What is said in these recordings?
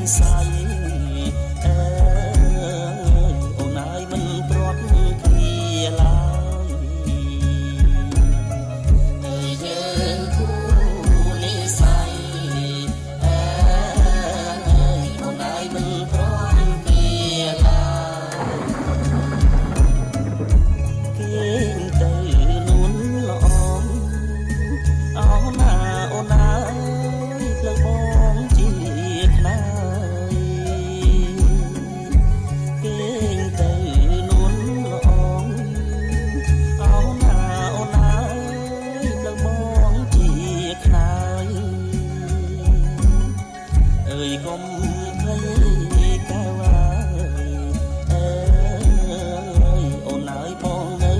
ស យកុំភ័យកែវអើយអើយអូនអើយបងនៅ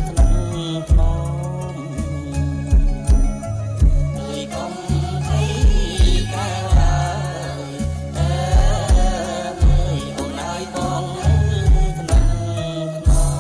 ថ្នាក់ថ្នមអើយកុំភ័យកែវអើយអើយអូនអើយបងនៅថ្នាក់ថ្នម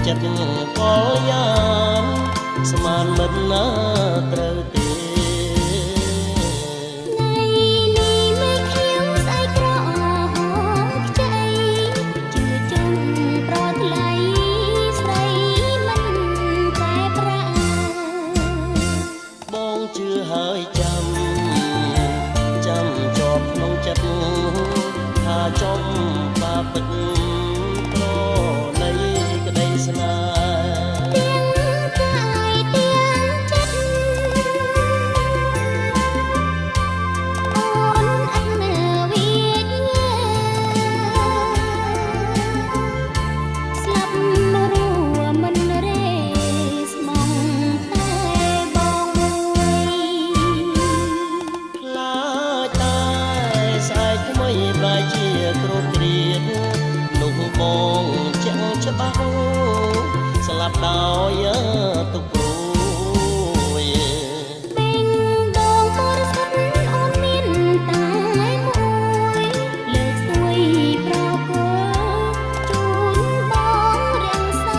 ចិត្តក៏យ៉ាងស្មានមិនណាត្រូវទេថ្ងៃនេះមិនខ្ញុំស្អែកក្រហមខ្ចីជឿចង់ប្រថ្លៃស្រីមិនតែប្រាបងជឿហើយចាំជាប់ក្នុងចិត្តថាចំបាពិតប្រណីក្តីស្នេហ៍បងចាំច្បាស់ស្លាប់ដោយទុកព្រួយពេញដងបរិសុទ្ធអូនមានតែមួយលើកស្ទួយប្រគល់ជូនបងរាំងសា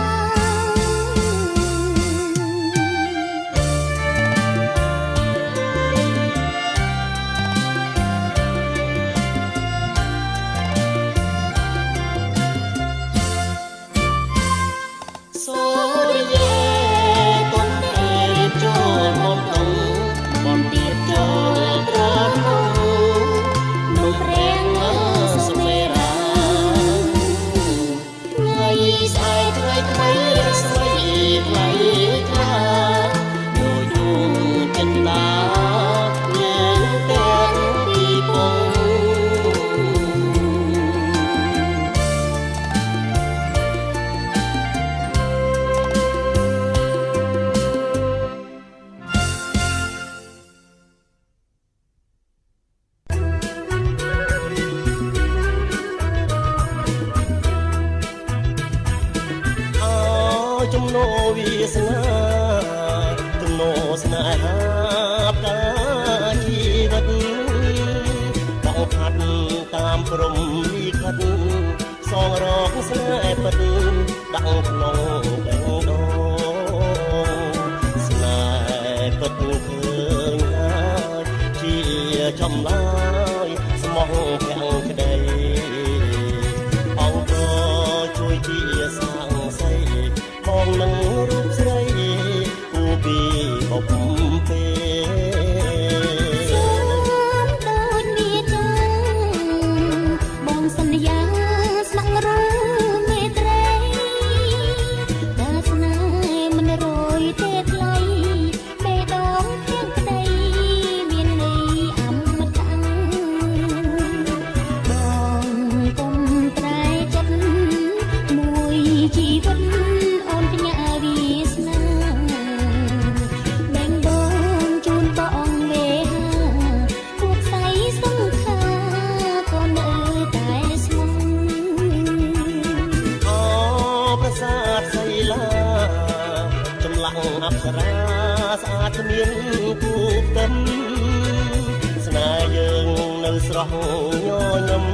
ជំនោវាសនាទំនោស្នេហាផ្កាជីវិតបងខាត់តាមព្រំលិខិតសងរកស្នេហ៍ពិតដាក់ក្នុងបេះដូងស្នេហ៍ពិតឃើញហើយជាចម្លើយស្មោះភាំងក្តីអង្គជួយជាសាងសីបងនឹងរូបស្រីគូពីបបពេសូមដូចមានចឹងបងសន្យាស្នាក់រមេត្រីតែស្នេហ៍មិនរយទេថ្លៃបេះដូងភាំងក្តីមានន័យអមតៈបងកុំប្រែចិត្តមួយជីវិតអប្សរាស្អាតគ្មានគូផ្ទឹមស្នេហ៍យើងនៅស្រស់ញញឹម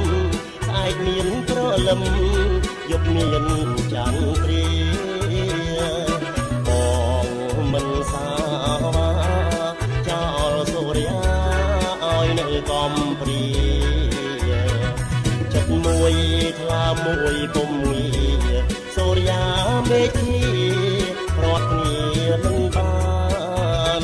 ស្អែកមានប្រលឹមយប់មានចន្ទ្រាបងមិនសាចោល កំព្រាចិត្តមួយថ្លាមួយពុំងារសូរិយាមេឃីរត់គ្នាមិនបាន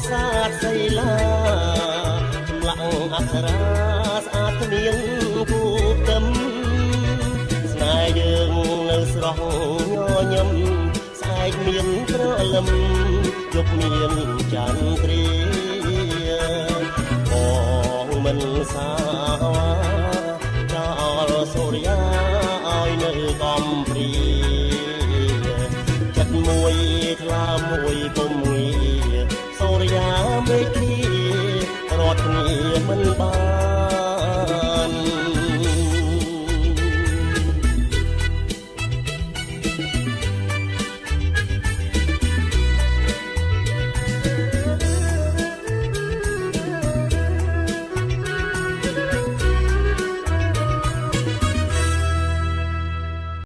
សាទសីឡាចម្លាក់អប្សរាស្អាតគ្មានគូផ្ទឹមស្នេហ៍យើងនៅស្រស់ញញឹមស្អែកមានក្រលឹមយប់មានចន្ទ្រាបងមិនសាចោលសូរិយាឲ្យនៅកំព្រាចិត្តមួយថ្លាមួយពុំងាសូរិយាមេឃីរត់គ្នាមិនបាន